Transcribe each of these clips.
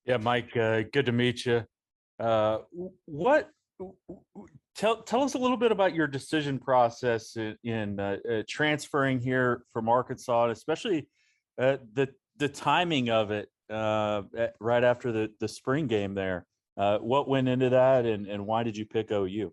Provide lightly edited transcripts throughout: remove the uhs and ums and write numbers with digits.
Yeah, Mike, good to meet you. Uh, what tell us a little bit about your decision process in transferring here from Arkansas, and especially the timing of it right after the spring game there. What went into that, and why did you pick OU?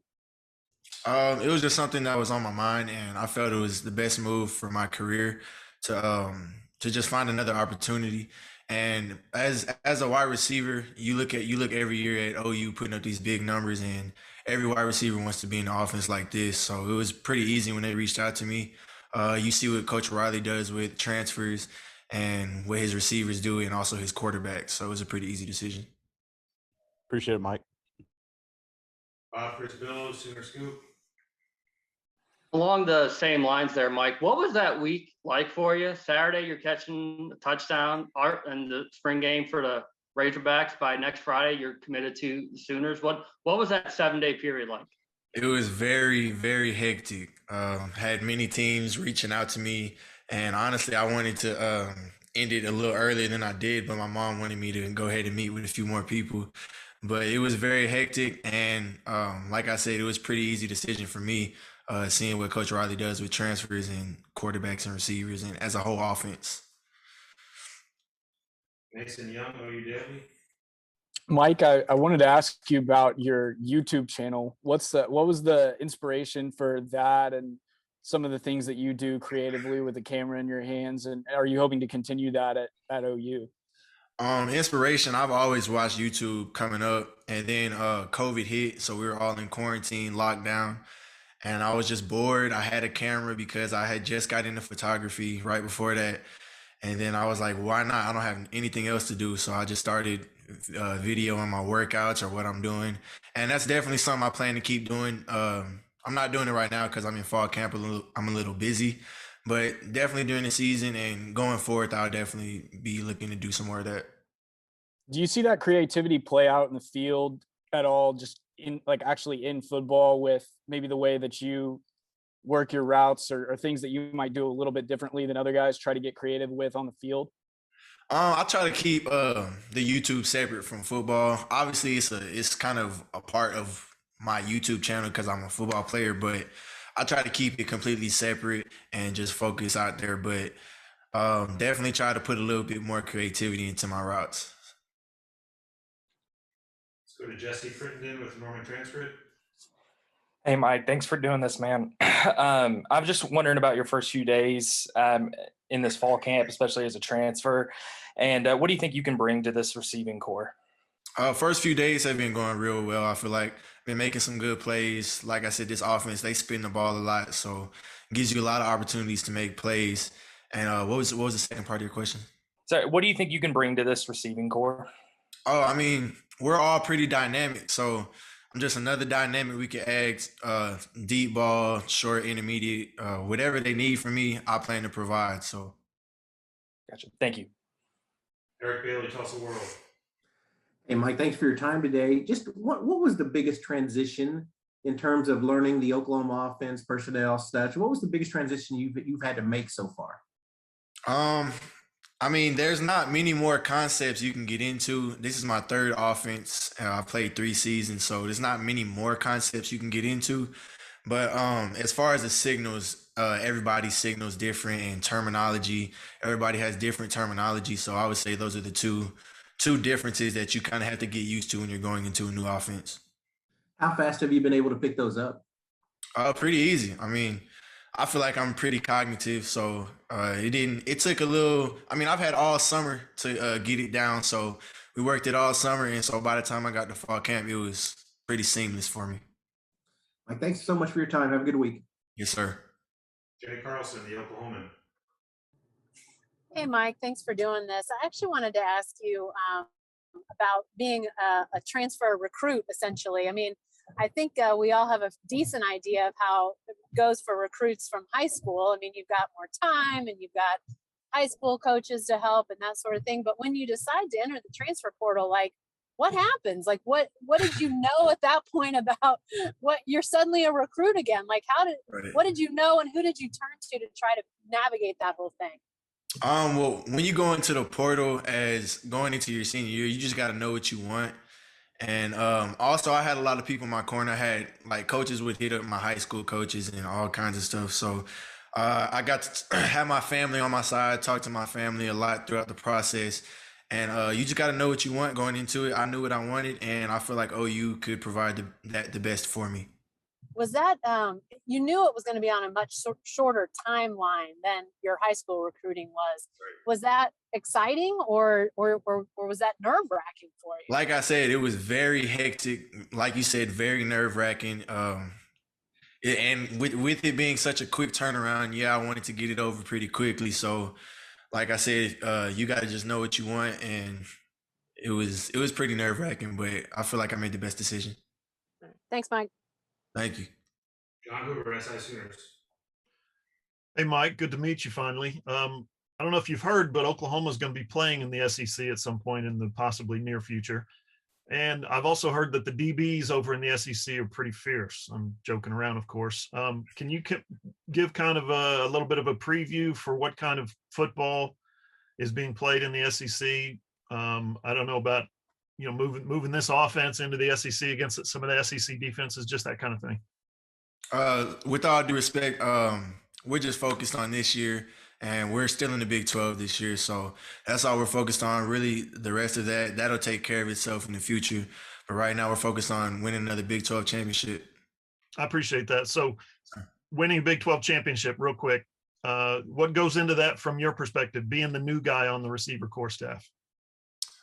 It was just something that was on my mind, and I felt it was the best move for my career to just find another opportunity. And as a wide receiver, you look every year at OU putting up these big numbers, and every wide receiver wants to be in the offense like this. So it was pretty easy when they reached out to me. You see what Coach Riley does with transfers and what his receivers do, and also his quarterbacks. So it was a pretty easy decision. Appreciate it, Mike. Chris Bill, Sooner Scoop. Along the same lines there, Mike, what was that week like for you? Saturday, you're catching a touchdown, Art, and the spring game for the Razorbacks. By next Friday, you're committed to the Sooners. What was that 7-day period like? It was very, very hectic. Had many teams reaching out to me, and honestly, I wanted to end it a little earlier than I did, but my mom wanted me to go ahead and meet with a few more people. But it was very hectic, and like I said, it was pretty easy decision for me, seeing what Coach Riley does with transfers and quarterbacks and receivers, and as a whole offense. Mason Young, OU Daily. Mike, I wanted to ask you about your YouTube channel. What was the inspiration for that, and some of the things that you do creatively with the camera in your hands? And are you hoping to continue that at OU? Inspiration. I've always watched YouTube coming up, and then COVID hit, so we were all in quarantine, lockdown, and I was just bored. I had a camera because I had just got into photography right before that, and then I was like, why not? I don't have anything else to do, so I just started videoing my workouts or what I'm doing, and that's definitely something I plan to keep doing. I'm not doing it right now because I'm in fall camp. I'm a little busy, but definitely during the season and going forward, I'll definitely be looking to do some more of that. Do you see that creativity play out in the field at all, just in actually in football, with maybe the way that you work your routes, or things that you might do a little bit differently than other guys try to get creative with on the field? I try to keep the YouTube separate from football. Obviously, it's kind of a part of my YouTube channel because I'm a football player, but I try to keep it completely separate and just focus out there. But definitely try to put a little bit more creativity into my routes. Let's go to Jesse Crittenden with Norman Transcript. Hey, Mike, thanks for doing this, man. I'm just wondering about your first few days in this fall camp, especially as a transfer. And what do you think you can bring to this receiving core? First few days have been going real well. I feel like been making some good plays. Like I said, this offense, they spin the ball a lot, so it gives you a lot of opportunities to make plays. And what was the second part of your question? So what do you think you can bring to this receiving core? Oh, I mean, we're all pretty dynamic, so I'm just another dynamic we can add, deep ball, short, intermediate, whatever they need from me, I plan to provide. So, Gotcha. Thank you. Eric Bailey, Tulsa World. Hey, Mike, thanks for your time today. Just what was the biggest transition in terms of learning the Oklahoma offense, personnel, stats? What was the biggest transition you've had to make so far? I mean, there's not many more concepts you can get into. This is my third offense. I've played 3 seasons, so there's not many more concepts you can get into. But as far as the signals, everybody's signals different, and terminology. Everybody has different terminology, so I would say those are the two differences that you kind of have to get used to when you're going into a new offense. How fast have you been able to pick those up? Pretty easy. I mean, I feel like I'm pretty cognitive, so it took a little. I mean, I've had all summer to get it down, so we worked it all summer, and so by the time I got to fall camp, it was pretty seamless for me. Mike, thanks so much for your time. Have a good week. Yes, sir. Jenny Carlson, the Oklahoman. Hey, Mike, thanks for doing this. I actually wanted to ask you about being a transfer recruit, essentially. I mean, I think we all have a decent idea of how it goes for recruits from high school. I mean, you've got more time and you've got high school coaches to help and that sort of thing. But when you decide to enter the transfer portal, like, what happens? Like, what did you know at that point about what you're suddenly a recruit again? Like, what did you know, and who did you turn to try to navigate that whole thing? Well, when you go into the portal as going into your senior year, you just got to know what you want. And also, I had a lot of people in my corner. I had like coaches would hit up my high school coaches and all kinds of stuff. So I got to have my family on my side, talk to my family a lot throughout the process. And you just got to know what you want going into it. I knew what I wanted, and I feel like OU could provide the best for me. Was that you knew it was going to be on a much shorter timeline than your high school recruiting was? Was that exciting, or was that nerve wracking for you? Like I said, it was very hectic. Like you said, very nerve wracking. And with it being such a quick turnaround, yeah, I wanted to get it over pretty quickly. So, like I said, you got to just know what you want, and it was pretty nerve wracking, but I feel like I made the best decision. Thanks, Mike. Thank you. John Hoover, SI Sooners. Hey, Mike, good to meet you finally. I don't know if you've heard, but Oklahoma is going to be playing in the SEC at some point in the possibly near future. And I've also heard that the DBs over in the SEC are pretty fierce. I'm joking around, of course. Can you give kind of a little bit of a preview for what kind of football is being played in the SEC? I don't know about, moving this offense into the SEC against some of the SEC defenses, just that kind of thing. With all due respect, we're just focused on this year, and we're still in the Big 12 this year. So that's all we're focused on. Really, the rest of that'll take care of itself in the future. But right now, we're focused on winning another Big 12 championship. I appreciate that. So winning a Big 12 championship real quick, what goes into that from your perspective, being the new guy on the receiver core staff?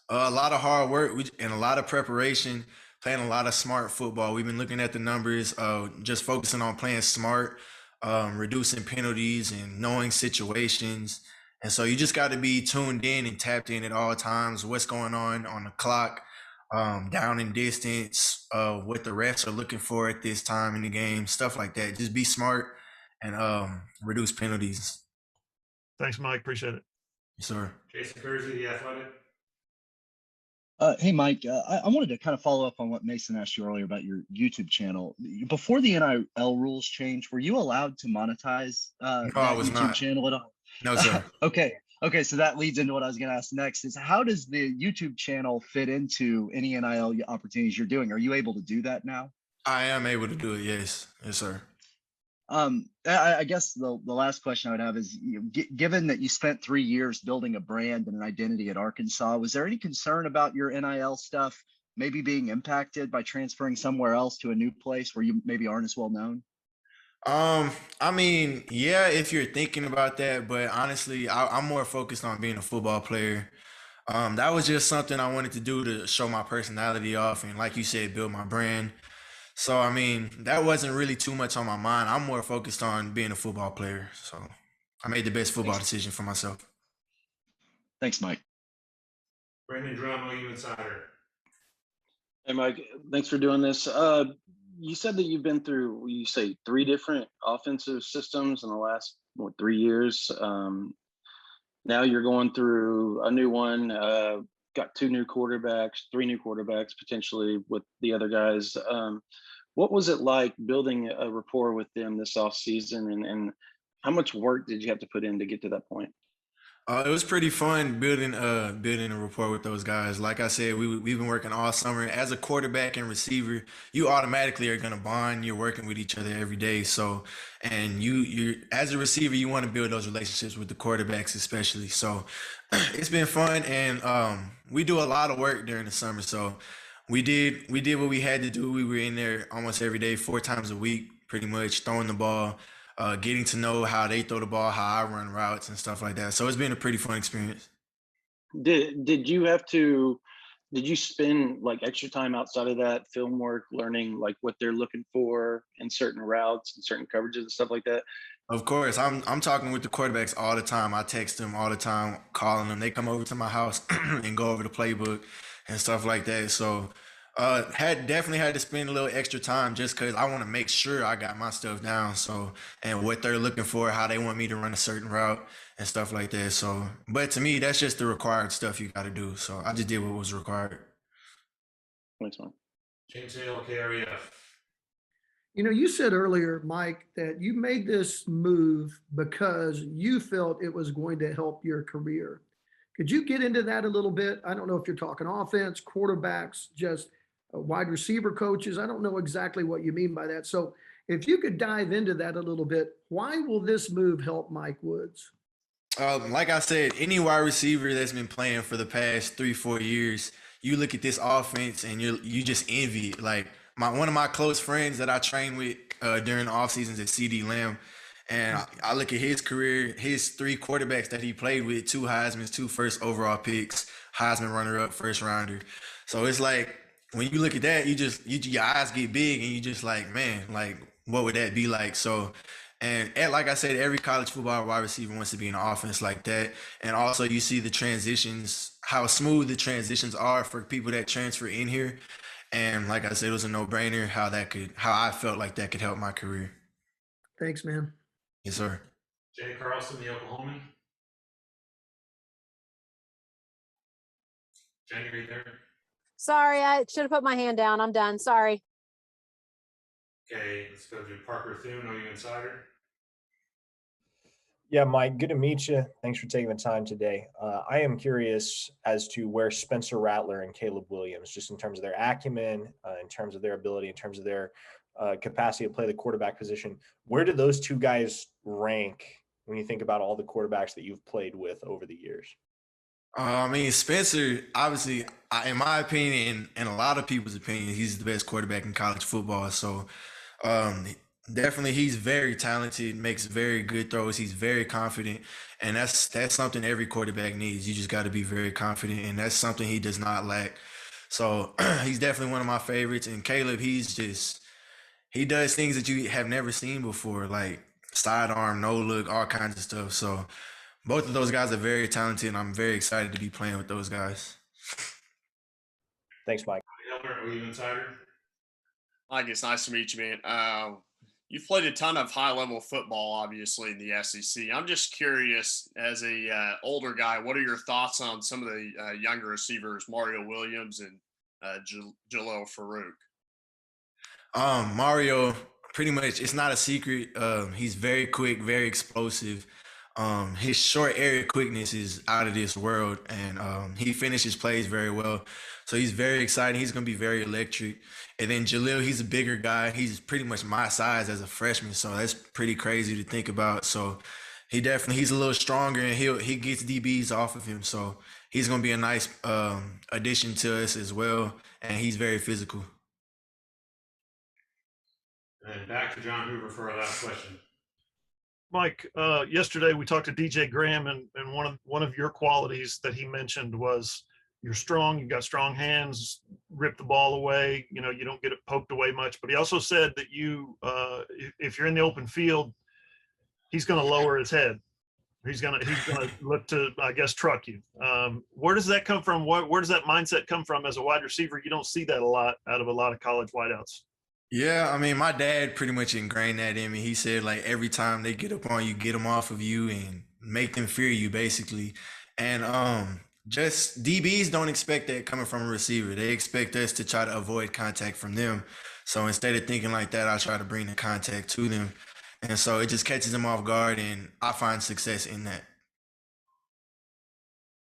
A lot of hard work and a lot of preparation, playing a lot of smart football. We've been looking at the numbers, just focusing on playing smart, reducing penalties and knowing situations. And so you just got to be tuned in and tapped in at all times. What's going on the clock, down in distance, what the refs are looking for at this time in the game, stuff like that. Just be smart and reduce penalties. Thanks, Mike. Appreciate it. Yes, sir. Jason Kersey, The Athletic. Hey, Mike, I wanted to kind of follow up on what Mason asked you earlier about your YouTube channel. Before the NIL rules changed, were you allowed to monetize No, that I was YouTube not. channel at all? No, sir. Okay. So that leads into what I was going to ask next is how does the YouTube channel fit into any NIL opportunities you're doing? Are you able to do that now? I am able to do it. Yes. Yes, sir. I guess the last question I would have is, given that you spent 3 years building a brand and an identity at Arkansas, was there any concern about your NIL stuff maybe being impacted by transferring somewhere else to a new place where you maybe aren't as well known? I mean, yeah, if you're thinking about that, but honestly, I'm more focused on being a football player. That was just something I wanted to do to show my personality off and, like you said, build my brand. So, I mean, that wasn't really too much on my mind. I'm more focused on being a football player. So I made the best football decision for myself. Thanks, Mike. Brandon Drum, OU Insider. Hey, Mike, thanks for doing this. You said that you've been through, you say 3 different offensive systems in the last, 3 years. Now you're going through a new one, got 2 new quarterbacks, 3 new quarterbacks, potentially with the other guys. What was it like building a rapport with them this off season, and how much work did you have to put in to get to that point? It was pretty fun building a rapport with those guys. Like I said, we've been working all summer. As a quarterback and receiver, you automatically are gonna bond. You're working with each other every day. So, and you as a receiver, you want to build those relationships with the quarterbacks, especially. So, it's been fun, and we do a lot of work during the summer. So, we did what we had to do. We were in there almost every day, 4 times a week, pretty much throwing the ball. Getting to know how they throw the ball, how I run routes and stuff like that. So it's been a pretty fun experience. Did you spend like extra time outside of that film work, learning like what they're looking for in certain routes and certain coverages and stuff like that? Of course, I'm talking with the quarterbacks all the time. I text them all the time, calling them. They come over to my house and go over the playbook and stuff like that. So definitely had to spend a little extra time just because I want to make sure I got my stuff down. So, and what they're looking for, how they want me to run a certain route and stuff like that. So, but to me, that's just the required stuff you got to do. So I just did what was required. Thanks, man. James Hale, KREF. You know, you said earlier, Mike, that you made this move because you felt it was going to help your career. Could you get into that a little bit? I don't know if you're talking offense, quarterbacks, just wide receiver coaches. I don't know exactly what you mean by that. So if you could dive into that a little bit, why will this move help Mike Woods? Like I said, any wide receiver that's been playing for the past 3-4 years, you look at this offense and you just envy it. Like one of my close friends that I train with during the off seasons at CD Lamb, and I look at his career, his 3 quarterbacks that he played with, 2 Heisman's, 2 first overall picks, Heisman runner up, first rounder. So it's like when you look at that, your eyes get big and you just like, man, like what would that be like? So. And like I said, every college football wide receiver wants to be in an offense like that. And also you see the transitions, how smooth the transitions are for people that transfer in here. And like I said, it was a no-brainer how I felt like that could help my career. Thanks, man. Yes, sir. Jay Carlson, the Oklahoman. Jenny, right there. Sorry, I should have put my hand down. I'm done. Sorry. Okay, let's go to Parker Thune, OU Insider. Yeah, Mike, good to meet you. Thanks for taking the time today. I am curious as to where Spencer Rattler and Caleb Williams, just in terms of their acumen, in terms of their ability, in terms of their capacity to play the quarterback position, where do those 2 guys rank when you think about all the quarterbacks that you've played with over the years? I mean, Spencer, obviously, in my opinion, and a lot of people's opinion, he's the best quarterback in college football. So definitely he's very talented, makes very good throws. He's very confident. And that's something every quarterback needs. You just got to be very confident. And that's something he does not lack. So he's definitely one of my favorites. And Caleb, he does things that you have never seen before, like sidearm, no look, all kinds of stuff. So both of those guys are very talented, and I'm very excited to be playing with those guys. Thanks, Mike. Elmer, OU Insider. Mike, it's nice to meet you, man. You've played a ton of high-level football, obviously, in the SEC. I'm just curious, as a older guy, what are your thoughts on some of the younger receivers, Mario Williams and Jalil Farouk? Mario, pretty much, it's not a secret. He's very quick, very explosive. His short area quickness is out of this world, and he finishes plays very well. So he's very exciting. He's going to be very electric. And then Jalil, he's a bigger guy. He's pretty much my size as a freshman, so that's pretty crazy to think about. So he's a little stronger, and he gets DBs off of him. So he's going to be a nice addition to us as well, and he's very physical. And back to John Hoover for our last question. Mike, yesterday we talked to DJ Graham, and one of your qualities that he mentioned was you're strong, you got strong hands, rip the ball away, you don't get it poked away much. But he also said that if you're in the open field, he's going to lower his head. He's gonna look to, I guess, truck you. Where does that come from? Where does that mindset come from as a wide receiver? You don't see that a lot out of a lot of college wideouts. Yeah, I mean, my dad pretty much ingrained that in me. He said, like, every time they get up on you, get them off of you and make them fear you, basically. And just DBs don't expect that coming from a receiver. They expect us to try to avoid contact from them. So instead of thinking like that, I try to bring the contact to them. And so it just catches them off guard, and I find success in that.